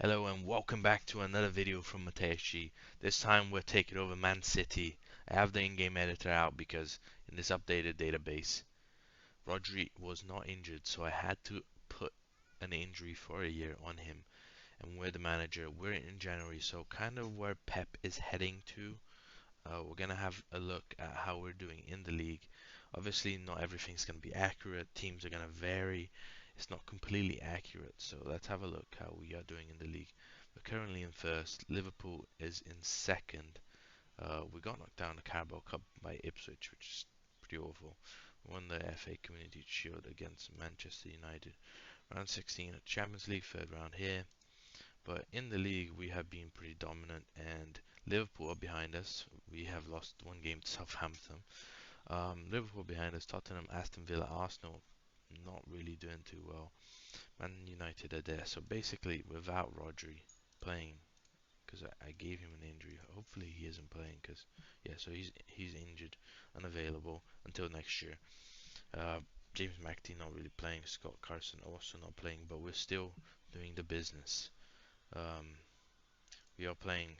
Hello and welcome back to another video from Mateshi. This time we're taking over Man City. I have the in-game editor out because in this updated database, Rodri was not injured, so I had to put an injury for a year on him. And we're the manager. We're in January, so kind of where Pep is heading to. We're gonna have a look at how we're doing in the league. Obviously, not everything's gonna be accurate. Teams are gonna vary. It's not completely accurate. So let's have a look how we are doing in the league. We're currently in first. Liverpool is in second. We got knocked down the Carabao Cup by Ipswich, which is pretty awful. We won the FA Community Shield against Manchester United. Round 16 at Champions League, third round here. But in the league, we have been pretty dominant, and Liverpool are behind us. We have lost one game to Southampton. Liverpool behind us, Tottenham, Aston Villa, Arsenal, not really doing too well. Man United are there. So basically, without Rodri playing, because I gave him an injury. Hopefully he isn't playing, because yeah, so he's injured, unavailable until next year. Uh, James McAtee not really playing. Scott Carson also not playing, but we're still doing the business. Um, we are playing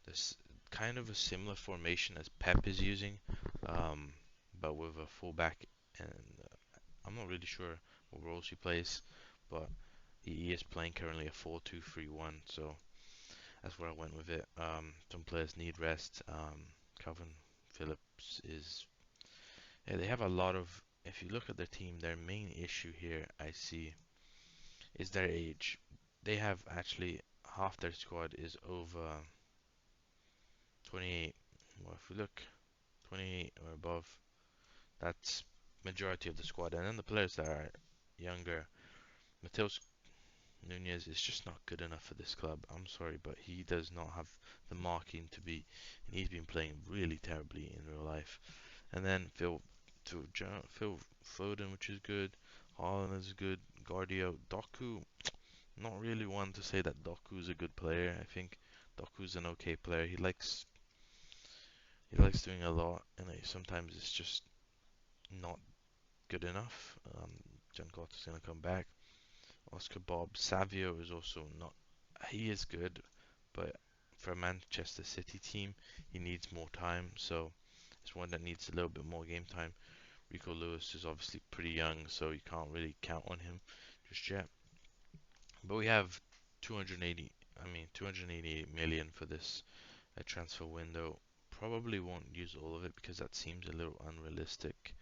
this kind of a similar formation as Pep is using, um, but with a fullback, and I'm not really sure what roles he plays, but he is playing currently a 4-2-3-1, so that's where I went with it. Some players need rest. Calvin Phillips is, yeah, they have a lot of. If you look at their team, their main issue here I see is their age. They have actually half their squad is over 28. Well, if we look 28 or above, that's majority of the squad. And then the players that are younger, Mateus Nunez is just not good enough for this club. I'm sorry, but he does not have the marking to be, and he's been playing really terribly in real life. And then Phil Foden, which is good. Haaland is good. Guardiola, Doku, not really one to say that Doku is a good player. I think Doku's an okay player. He likes doing a lot, and sometimes it's just not good enough. John Gotta's gonna come back. Oscar Bob Savio is also not. He is good, but for a Manchester City team, he needs more time. So it's one that needs a little bit more game time. Rico Lewis is obviously pretty young, so you can't really count on him just yet. But we have 288 million for this transfer window. Probably won't use all of it because that seems a little unrealistic.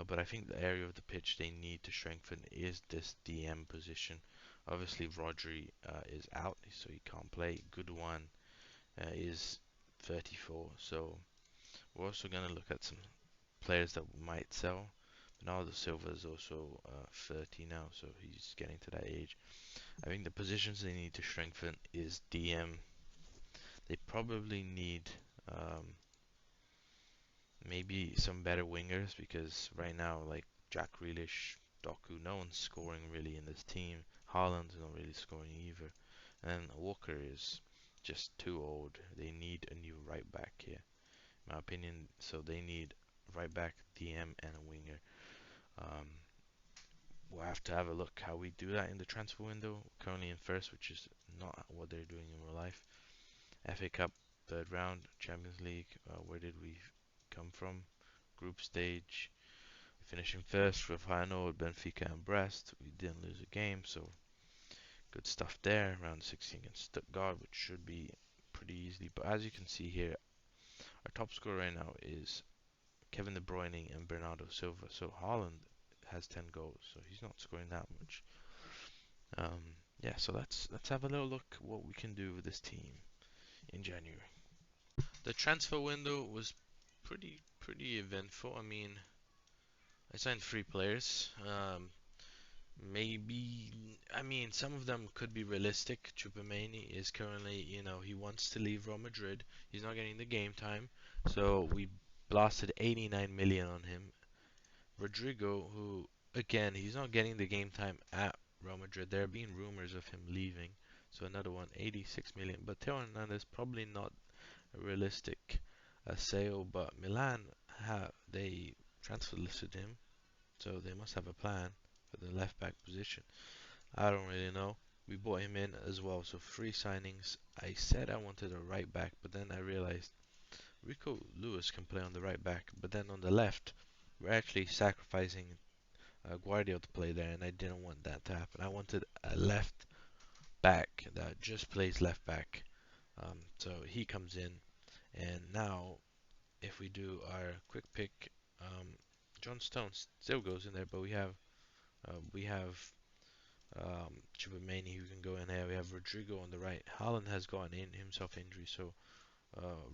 But I think the area of the pitch they need to strengthen is this DM position. Obviously, Rodri is out, so he can't play. Good one is 34, so we're also going to look at some players that might sell. Bernardo Silva is also 30 now, so he's getting to that age. I think the positions they need to strengthen is DM. They probably need maybe some better wingers because right now, like Jack Grealish, Doku, no one's scoring really in this team. Haaland's not really scoring either. And Walker is just too old. They need a new right back here, in my opinion. So they need right back, DM, and a winger. Um, we'll have to have a look how we do that in the transfer window. Currently in first, which is not what they're doing in real life. FA Cup, third round. Champions League, where did we come from? Group stage, finishing first for final at Benfica and Brest. We didn't lose a game, so good stuff there. Round 16 against Stuttgart, which should be pretty easy. But as you can see here, our top scorer right now is Kevin De Bruyne and Bernardo Silva. So Haaland has 10 goals, so he's not scoring that much. Yeah, so let's have a little look what we can do with this team in January. The transfer window was pretty eventful. I mean, I signed 3 players. Maybe, I mean, some of them could be realistic. Chouameni is currently, he wants to leave Real Madrid. He's not getting the game time, so we blasted 89 million on him. Rodrigo, who again, he's not getting the game time at Real Madrid. There have been rumors of him leaving, so another one, 86 million. But Theo Hernandez probably not a realistic sale, but Milan they transfer listed him, so they must have a plan for the left back position. I don't really know. we bought him in as well. So three signings. I said I wanted a right back, but then I realized Rico Lewis can play on the right back, but then on the left, we're actually sacrificing Guardiola to play there, and I didn't want that to happen. I wanted a left back that just plays left back. So he comes in, and now if we do our quick pick, um, John Stones still goes in there, but we have Chouameni who can go in there. We have Rodrigo on the right. Haaland has gotten in himself injury, so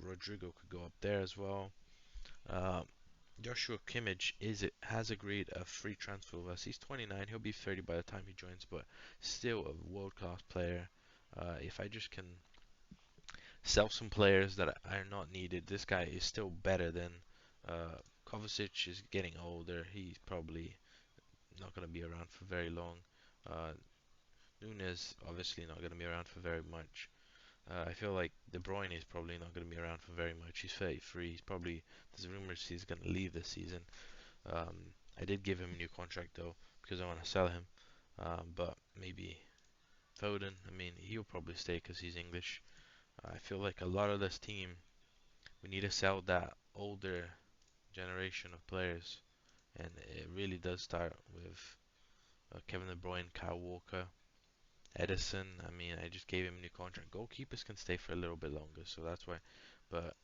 Rodrigo could go up there as well. Uh, Joshua Kimmich has agreed a free transfer with us. He's 29. He'll be 30 by the time he joins, but still a world-class player. If I just can sell some players that are not needed, this guy is still better than Kovacic is getting older. He's probably not going to be around for very long. Uh, Nunes obviously not going to be around for very much. I feel like De Bruyne is probably not going to be around for very much. He's 33. There's rumors he's going to leave this season. Um, I did give him a new contract though because I want to sell him. But maybe Foden. I mean, he'll probably stay because he's English. I feel like a lot of this team, we need to sell that older generation of players, and it really does start with Kevin De Bruyne, Kyle Walker, Edison. I mean, I just gave him a new contract. Goalkeepers can stay for a little bit longer, so that's why. But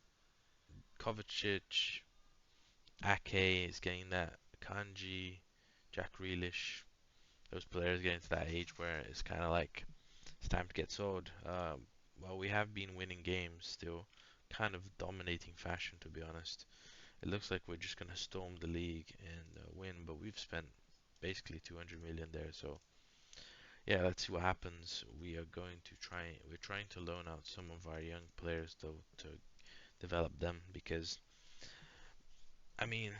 Kovacic, Ake is getting that. Kanji, Jack Grealish, those players getting to that age where it's kind of like it's time to get sold. Well, we have been winning games still, kind of dominating fashion to be honest. It looks like we're just gonna storm the league and win, but we've spent basically 200 million there. So yeah, let's see what happens. We're trying to loan out some of our young players though to develop them because I mean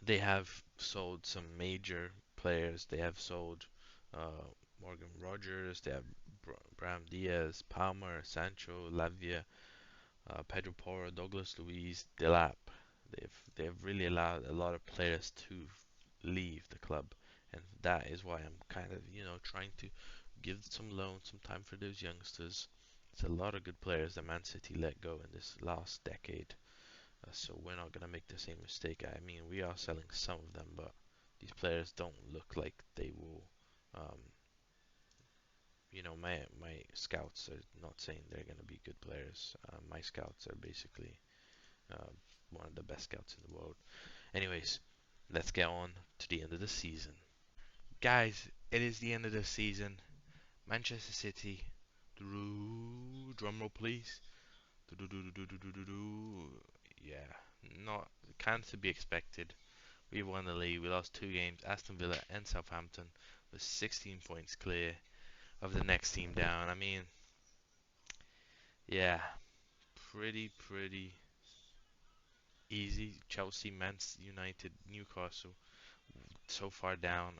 they have sold some major players. They have sold uh, Morgan Rogers. They have Bram Diaz, Palmer, Sancho, Lavia, Pedro Porro, Douglas Luiz, Delap. They've really allowed a lot of players to leave the club, and that is why I'm kind of trying to give some loan, some time for those youngsters. It's a lot of good players that Man City let go in this last decade. So we're not gonna make the same mistake. I mean, we are selling some of them, but these players don't look like they will. Um, my scouts are not saying they're gonna be good players. My scouts are basically uh, one of the best scouts in the world. Anyways, let's get on to the end of the season, guys. It is the end of the season. Manchester City. Drum roll, please. Yeah, not kind of to be expected. We won the league. We lost two games. Aston Villa and Southampton was 16 points clear of the next team down. I mean, yeah, pretty easy. Chelsea, Man United, Newcastle so far down.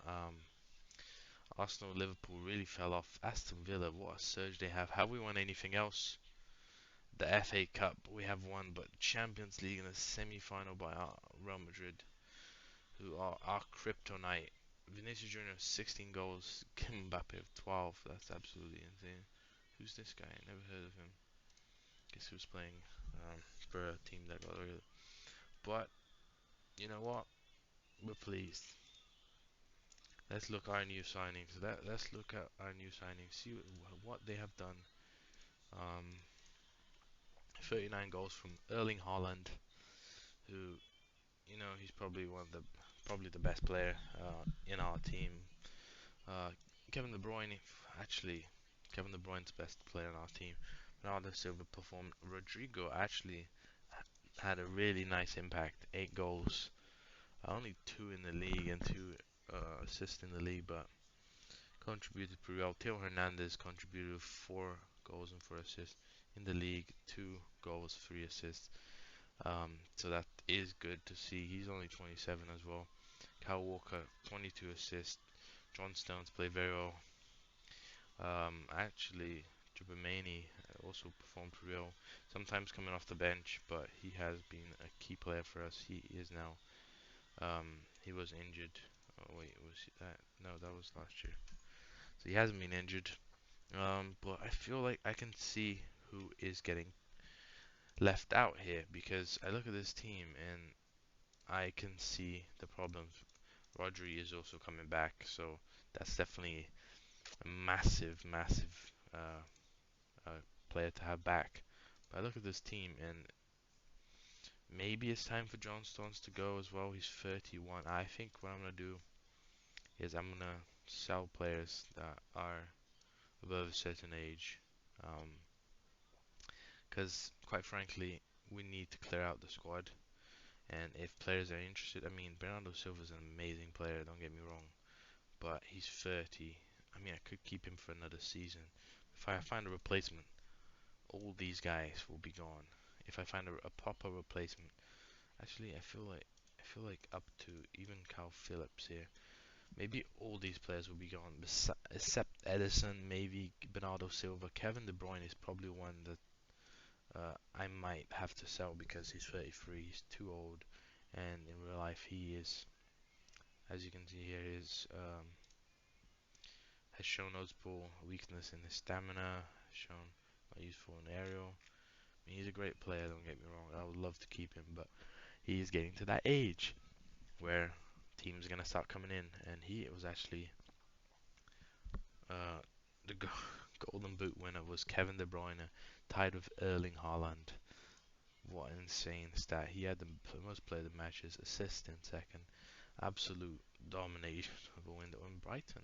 Arsenal, Liverpool really fell off. Aston Villa, what a surge they have. Have we won anything else? The FA Cup we have won, but Champions League in the semi-final by Real Madrid, who are our kryptonite. Vinicius Junior 16 goals, Mbappe of 12. That's absolutely insane. Who's this guy? I never heard of him. Guess who's playing for a team that got rid of. But you know what? We're pleased. Let's look at our new signings. Let's look at our new signings. See what they have done. Um, 39 goals from Erling Haaland, who he's probably the best player in our team. Uh, Kevin De Bruyne, actually, Kevin De Bruyne's the best player on our team. Ronaldo Silva performed. Rodrigo actually had a really nice impact. 8 goals, only two in the league and two assists in the league, but contributed pretty well. Theo Hernandez contributed 4 goals and 4 assists in the league. 2 goals, 3 assists. So that is good to see. He's only 27 as well. Kyle Walker, 22 assists. John Stones played very well. Actually, Chouameni also performed pretty well. Sometimes coming off the bench, but he has been a key player for us. He is now. He was injured. Oh wait, was he that? No, that was last year. So he hasn't been injured. But I feel like I can see who is getting left out here because I look at this team and I can see the problems. Rodri is also coming back, so that's definitely a massive, massive uh, player to have back. But I look at this team and maybe it's time for John Stones to go as well. He's 31. I think what I'm gonna do is I'm gonna sell players that are above a certain age. Because quite frankly, we need to clear out the squad. And if players are interested, I mean, Bernardo Silva is an amazing player, don't get me wrong, but he's 30. I mean, I could keep him for another season. If I find a replacement, all these guys will be gone. If I find a proper replacement, actually, I feel like up to even Cal Phillips here. Maybe all these players will be gone, except Edison, maybe Bernardo Silva. Kevin De Bruyne is probably one that I might have to sell because he's 33. He's too old, and in real life he is, as you can see here, has shown notable weakness in his stamina. Shown not useful in aerial. I mean, he's a great player. Don't get me wrong. I would love to keep him, but he is getting to that age where teams are gonna start coming in, and he was actually uh, the Golden Boot winner was Kevin De Bruyne, tied with Erling Haaland. What an insane stat. He had the most player of the matches, assist in second. Absolute domination of a window. And Brighton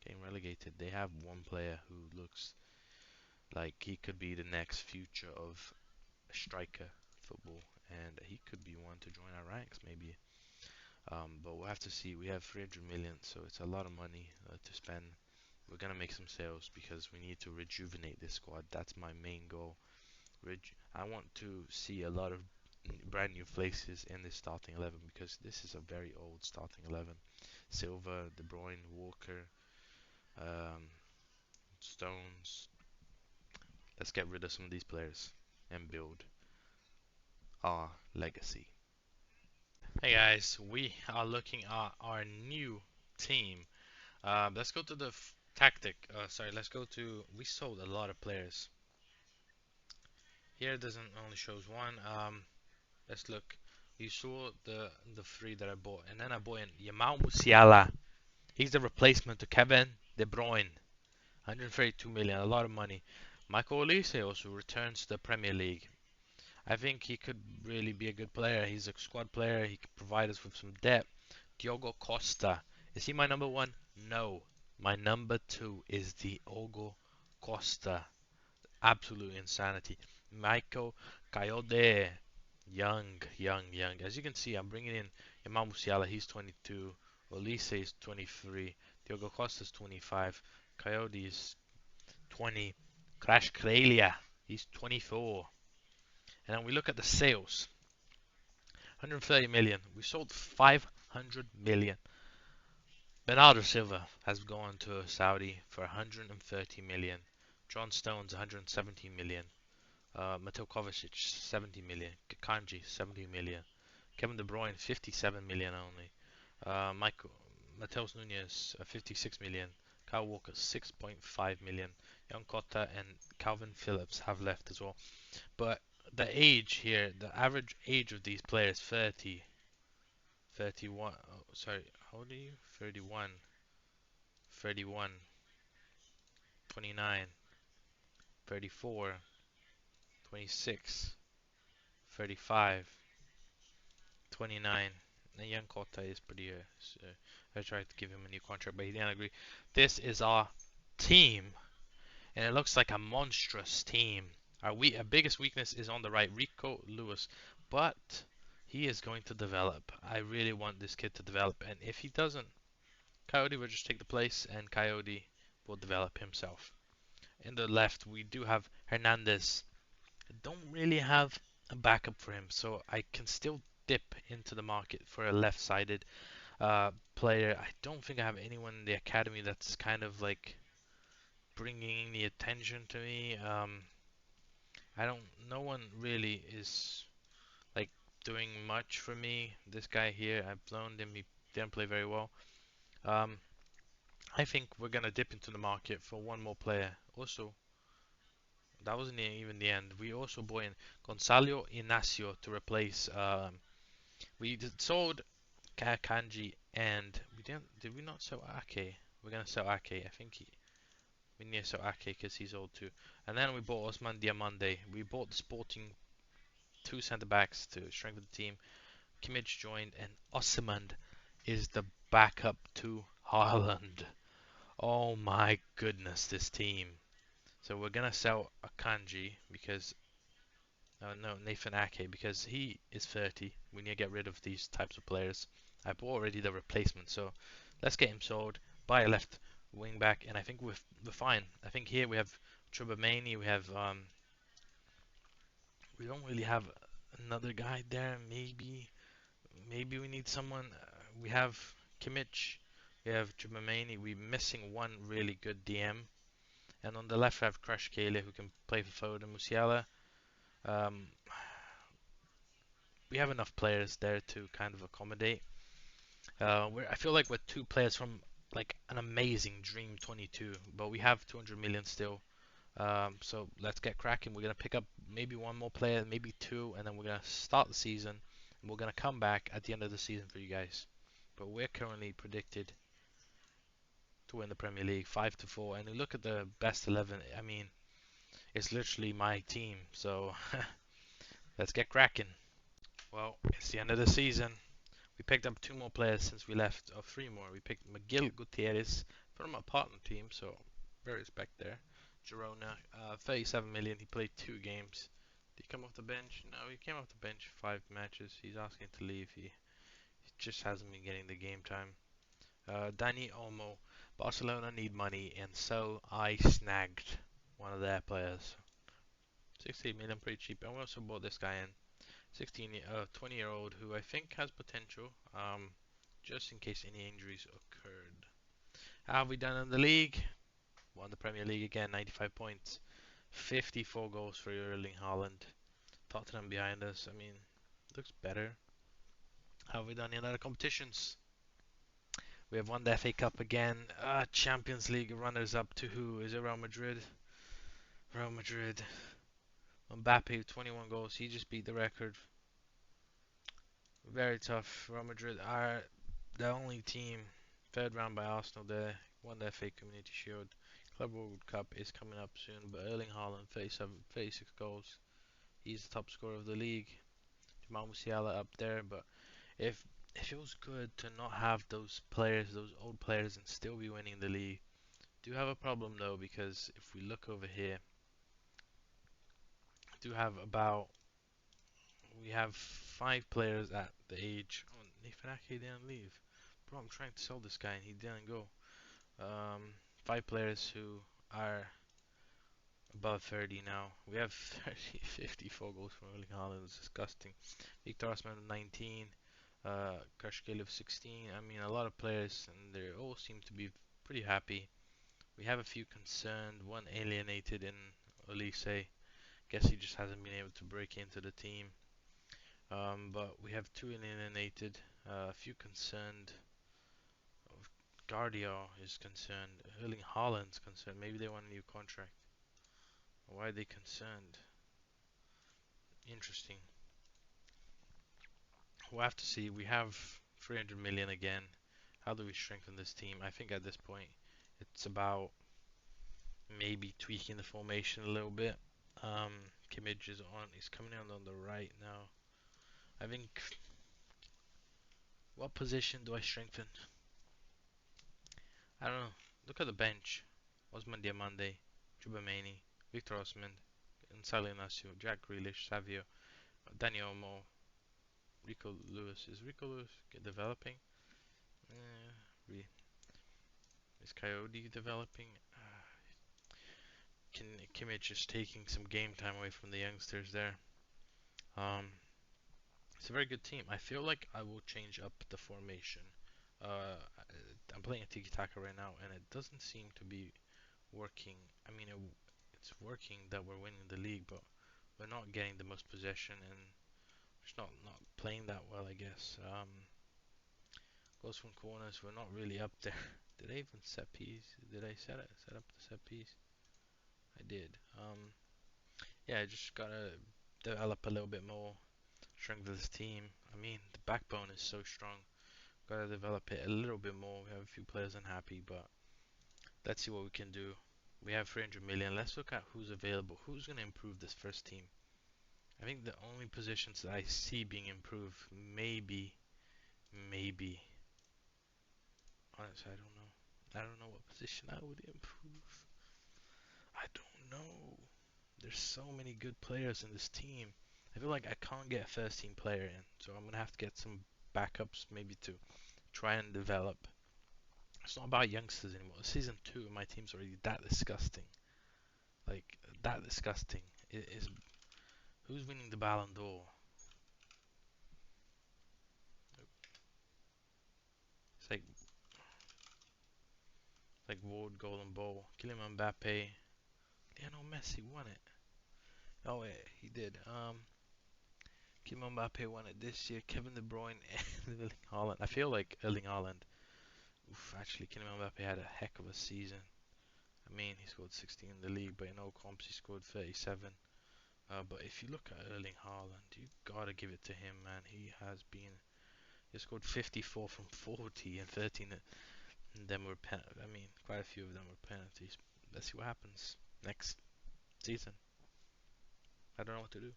getting relegated. They have one player who looks like he could be the next future of striker football. And he could be one to join our ranks maybe. But we'll have to see. We have 300 million, so it's a lot of money to spend. We're gonna make some sales because we need to rejuvenate this squad. That's my main goal. I want to see a lot of brand new faces in this starting 11 because this is a very old starting 11. Silva, De Bruyne, Walker, um, Stones. Let's get rid of some of these players and build our legacy. Hey guys, we are looking at our new team. Let's go to the tactic. Sorry, let's go to. We sold a lot of players. Here it doesn't only shows one. Let's look. You saw the three that I bought, and then I bought in Yamal Musiala. He's the replacement to Kevin De Bruyne. 132 million, a lot of money. Michael Olise also returns to the Premier League. I think he could really be a good player. He's a squad player. He could provide us with some depth. Diogo Costa. Is he my number one? No. My number two is Diogo Costa. Absolute insanity. Michael Kayode. Young, young, young. As you can see, I'm bringing in Imam Musiala. He's 22. Olise is 23. Diogo Costa is 25. Coyote is 20. Crash Krelia. He's 24. And then we look at the sales. 130 million. We sold 500 million. Bernardo Silva has gone to Saudi for 130 million. John Stones 117 million. Mateo Kovacic 70 million. Kanji 70 million. Kevin De Bruyne 57 million only. Michael Mateus Nunez 56 million. Kyle Walker 6.5 million. Young Cotta and Calvin Phillips have left as well. But the age here, the average age of these players 30, 31. Oh, sorry, how old are you? 31, 31, 29, 34, 26, 35, 29. And young Kota is pretty. So I tried to give him a new contract, but he didn't agree. This is our team, and it looks like a monstrous team. Our biggest weakness is on the right, Rico Lewis, but he is going to develop. I really want this kid to develop, and if he doesn't, Coyote will just take the place, and Coyote will develop himself. In the left, we do have Hernandez. I don't really have a backup for him, so I can still dip into the market for a left-sided player. I don't think I have anyone in the academy that's kind of like bringing the attention to me. I don't. No one really is like doing much for me. This guy here, I've loaned him. He didn't play very well. Um, I think we're gonna dip into the market for one more player. Also, that wasn't even the end. We also bought in Gonzalo Inacio to replace. Sold Kanji, and we didn't. Did we not sell Ake? We're gonna sell Ake. I think we need to sell Ake because he's old too. And then we bought Osman Diamande. We bought the Sporting two centre backs to strengthen the team. Kimmich joined, and Osman is the backup to Haaland. Oh my goodness, this team. So we're gonna sell Akanji because no, Nathan Ake, because he is 30. We need to get rid of these types of players. I bought already the replacement, so let's get him sold. Buy a left wing back, and I think we're fine. I think here we have Chubamani. We don't really have another guy there. Maybe we need someone. We have Kimmich. We have Chubamani. We're missing one really good DM. And on the left, we have Crash Kale, who can play for Foden Musiala. Um, we have enough players there to kind of accommodate. I feel like we're two players from like an amazing Dream 22, but we have 200 million still. So let's get cracking. We're gonna pick up maybe one more player, maybe two, and then we're gonna start the season. And we're gonna come back at the end of the season for you guys. But we're currently predicted to win the Premier League 5-4. And you look at the best 11. I mean, it's literally my team. So let's get cracking. Well, it's the end of the season. We picked up two more players since we left, or three more. We picked Miguel Gutierrez from our partner team, so very respect there. Girona, 37 million. He played 2 games. Did he come off the bench? No, he came off the bench 5 matches. He's asking to leave. He just hasn't been getting the game time. Dani Olmo. Barcelona need money, and so I snagged one of their players. 68 million, pretty cheap. And we also bought this guy in. 20-year-old who I think has potential, just in case any injuries occurred. How have we done in the league? Won the Premier League again, 95 points, 54 goals for Erling Haaland. Tottenham behind us. I mean, looks better. How have we done in other competitions? We have won the FA Cup again. Champions League runners up to who? Is it Real Madrid? Real Madrid. Mbappe, 21 goals. He just beat the record. Very tough. Real Madrid are the only team. Third round by Arsenal there. Won the FA Community Shield. Club World Cup is coming up soon, but Erling Haaland, 36 goals. He's the top scorer of the league. Jamal Musiala up there, but if it feels good to not have those players, those old players, and still be winning the league. Do have a problem though, because if we look over here, do have about we have 5 players at the age. Oh, Nathan Ake didn't leave. Bro, I'm trying to sell this guy and he didn't go. 5 players who are above 30 now. We have 30, 54 goals from Erling Haaland. It's disgusting. Victor Osman 19. Kashkelev 16. I mean, a lot of players, and they all seem to be pretty happy. We have a few concerned. One alienated in Olise. Guess he just hasn't been able to break into the team. But we have 2 alienated. A few concerned. Guardiola is concerned. Erling Haaland's concerned. Maybe they want a new contract. Why are they concerned? Interesting. We'll have to see. We have 300 million again. How do we strengthen this team? I think at this point it's about maybe tweaking the formation a little bit. Kimmich is on. He's coming on the right now. I think. What position do I strengthen? I don't know. Look at the bench. Osman Diamande, Chubamani, Victor Osman, Gonzalo Inacio, Jack Grealish, Savio, Daniel Olmo, Rico Lewis. Is Rico Lewis developing? Is Coyote developing? Kimmich is taking some game time away from the youngsters there. It's a very good team. I feel like I will change up the formation. Uh, I'm playing a Tiki Taka right now, and it doesn't seem to be working. I mean, it's working that we're winning the league, but we're not getting the most possession, and just not playing that well, I guess. Goals from corners, we're not really up there. Did I even set piece? Did I set up the set piece? I did. Yeah, I just gotta develop a little bit more strength of this team. I mean, the backbone is so strong. Gotta develop it a little bit more. We have a few players unhappy, but let's see what we can do. We have 300 million. Let's look at who's available. Who's gonna improve this first team? I think the only positions that I see being improved, maybe. Honestly, I don't know. I don't know what position I would improve. I don't know. There's so many good players in this team. I feel like I can't get a first team player in, so I'm gonna have to get some backups maybe to try and develop. It's not about youngsters anymore. Season 2 my team's already that disgusting. Like that disgusting. It is who's winning the Ballon d'Or? It's like Ward Golden Ball. Kylian Mbappe. Lionel Messi won it. Oh wait, he did. Kylian Mbappe won it this year. Kevin De Bruyne and Erling Haaland. I feel like Erling Haaland. Oof, actually, Kylian Mbappe had a heck of a season. I mean, he scored 16 in the league, but in all comps he scored 37. But if you look at Erling Haaland, you gotta give it to him, man. He scored 54 from 40 and 13 of them were I mean, quite a few of them were penalties. Let's see what happens next season. I don't know what to do.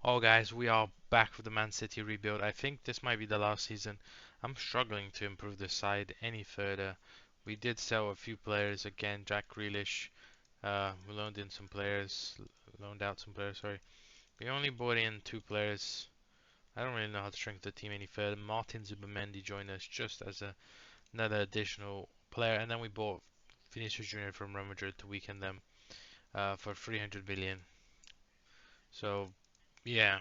Oh, guys, we are back with the Man City rebuild. I think this might be the last season. I'm struggling to improve this side any further. We did sell a few players again. Jack Grealish. We loaned out some players. Sorry. We only bought in 2 players. I don't really know how to strengthen the team any further. Martin Zubimendi joined us just as another additional player, and then we bought Vinicius Junior from Real Madrid to weaken them for 300 million. So yeah,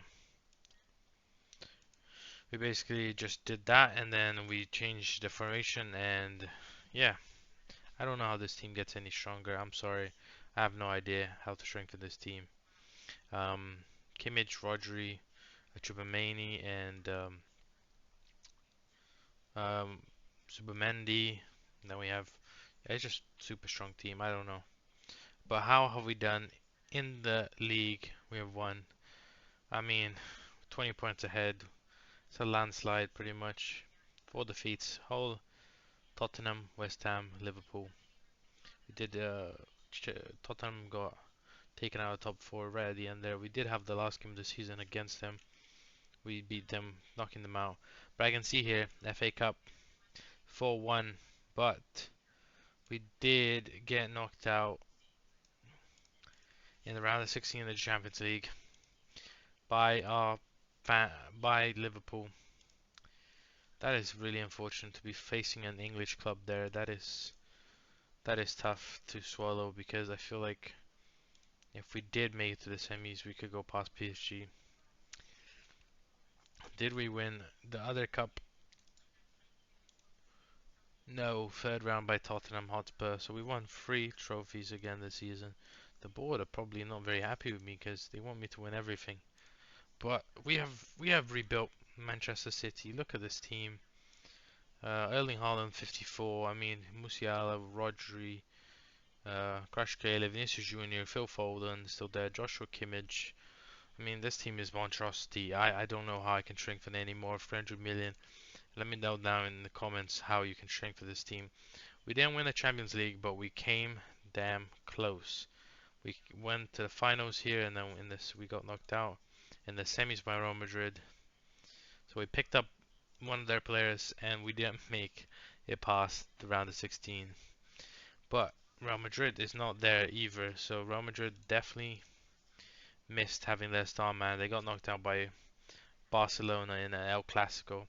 we basically just did that, and then we changed the formation, and yeah, I don't know how this team gets any stronger. I'm sorry, I have no idea how to strengthen this team. Um, Kimmich, Rodri, Chouameni, and um, Subamendi. Then we have, yeah, it's just super strong team. I don't know, but how have we done in the league? We have won. I mean, 20 points ahead. It's a landslide pretty much. 4 defeats. Whole Tottenham, West Ham, Liverpool. We did. Tottenham got taken out of top 4 right at the end there. We did have the last game of the season against them. We beat them, knocking them out. But I can see here, FA Cup 4-1. But we did get knocked out in the round of 16 of the Champions League by by Liverpool. That is really unfortunate to be facing an English club there. That is tough to swallow because I feel like if we did make it to the semis, we could go past PSG. Did we win the other cup? No, third round by Tottenham Hotspur. So we won 3 trophies again this season. The board are probably not very happy with me because they want me to win everything. But we have rebuilt Manchester City. Look at this team. Erling Haaland 54. I mean Musiala, Rodri, Crash Kale, Vinicius Junior, Phil Foden still there. Joshua Kimmich. I mean this team is monstrosity. I don't know how I can strengthen any more. 300 million. Let me know down in the comments how you can strengthen this team. We didn't win the Champions League, but we came damn close. We went to the finals here, and then in this we got knocked out in the semis by Real Madrid. So we picked up one of their players, and we didn't make it past the round of 16. But Real Madrid is not there either, so Real Madrid definitely missed having their star man. They got knocked out by Barcelona in El Clasico.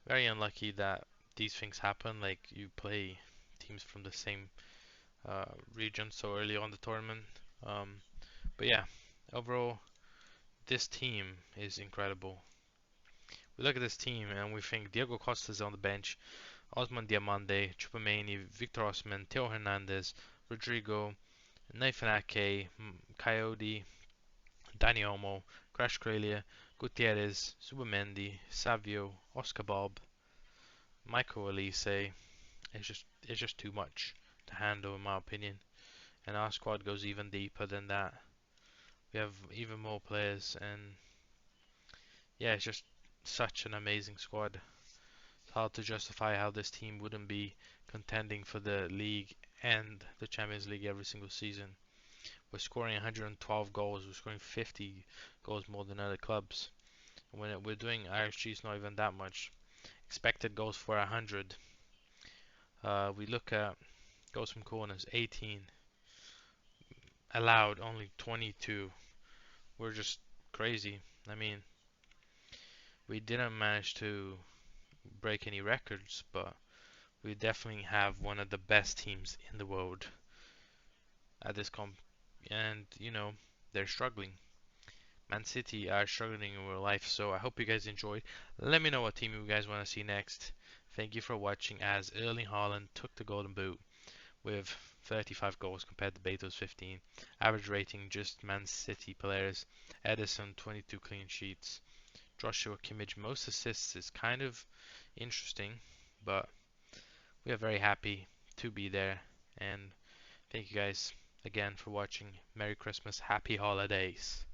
Very unlucky that these things happen. Like you play teams from the same region so early on the tournament. Um, but yeah, overall, this team is incredible. We look at this team and we think Diego Costa's on the bench, Osman Diamande, Chupameni, Victor Osman, Theo Hernandez, Rodrigo, Nathan Ake, Coyote, Dani Olmo, Crash Crelia, Gutierrez, Subamendi, Savio, Oscar Bob, Michael Elise is just too much to handle in my opinion. And our squad goes even deeper than that. We have even more players, and yeah, it's just such an amazing squad. It's hard to justify how this team wouldn't be contending for the league and the Champions League every single season. We're scoring 112 goals. We're scoring 50 goals more than other clubs. And when we're doing RSG, it's not even that much. Expected goals for 100. We look at goals from corners, 18. Allowed, only 22. We're just crazy. I mean, we didn't manage to break any records, but we definitely have one of the best teams in the world at this comp. And, they're struggling. Man City are struggling in real life, so I hope you guys enjoyed. Let me know what team you guys want to see next. Thank you for watching as Erling Haaland took the golden boot with 35 goals compared to Beto's 15. Average rating just Man City players. Edison 22 clean sheets. Joshua Kimmich most assists is kind of interesting, but we are very happy to be there. And thank you guys again for watching. Merry Christmas, happy holidays.